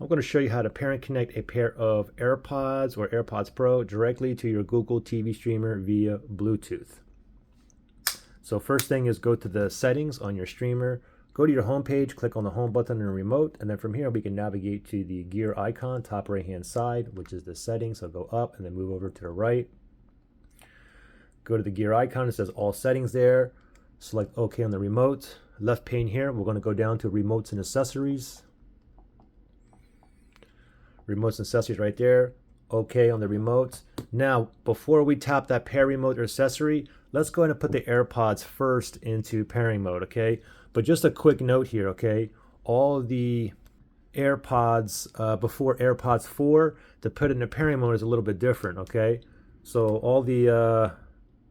I'm going to show you how to pair and connect a pair of AirPods or AirPods Pro directly to your Google TV streamer via Bluetooth. So first thing is go to the settings on your streamer, go to your home page, click on the home button and remote, and then from here we can navigate to the gear icon top right hand side, which is the settings. So go up and then move over to the right. Go to the gear icon, it says all settings there. Select OK on the remote. Left pane here, we're going to go down to remotes and accessories. Remotes and accessories right there. OK on the remote. Now, before we tap that pair remote or accessory, let's go ahead and put the AirPods first into pairing mode, okay? But just a quick note here, okay? All the AirPods before AirPods 4, to put it in a pairing mode is a little bit different, okay? So all the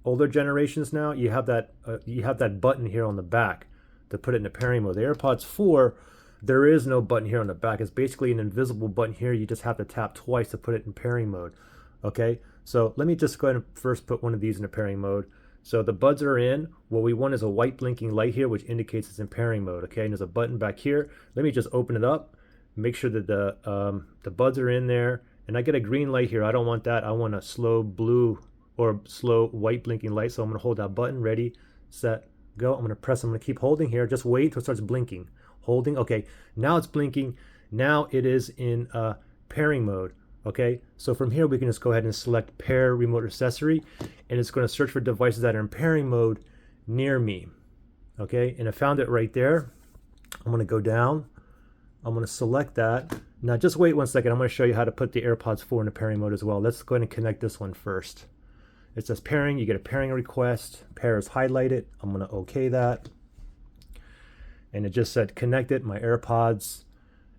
older generations now, you have that button here on the back to put it in a pairing mode. The AirPods 4, there is no button here on the back. It's basically an invisible button here. You just have to tap twice to put it in pairing mode. Okay, so let me just go ahead and first put one of these in a pairing mode. So the buds are in. What we want is a white blinking light here, which indicates it's in pairing mode. Okay, and there's a button back here. Let me just open it up, make sure that the buds are in there, and I get a green light here. I don't want that. I want a slow blue or slow white blinking light. So I'm going to hold that button. Ready, set, go. I'm going to press. I'm going to keep holding here. Just wait until it starts blinking. Holding. Okay, now it's blinking. Now it is in pairing mode. Okay, so from here we can just go ahead and select pair remote accessory, and it's going to search for devices that are in pairing mode near me. Okay, and I found it right there. I'm going to go down. I'm going to select that. Now just wait 1 second. I'm going to show you how to put the AirPods 4 into pairing mode as well. Let's go ahead and connect this one first. It says pairing. You get a pairing request. Pair is highlighted. I'm going to OK that. And it just said connected, my AirPods,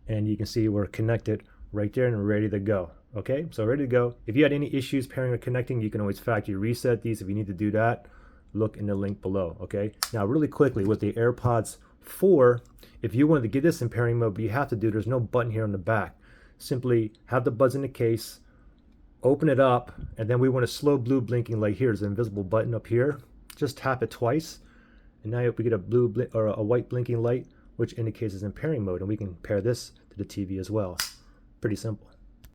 and you can see we're connected right there and we're ready to go. Okay, so ready to go. If you had any issues pairing or connecting, you can always factory reset these. If you need to do that, look in the link below. Okay, now really quickly with the AirPods 4, if you wanted to get this in pairing mode, but you have to do, there's no button here on the back. Simply have the buds in the case, open it up, and then we want a slow blue blinking light here. There's an invisible button up here. Just tap it twice. And now we get a blue or a white blinking light, which indicates it's in pairing mode, and we can pair this to the TV as well. Pretty simple.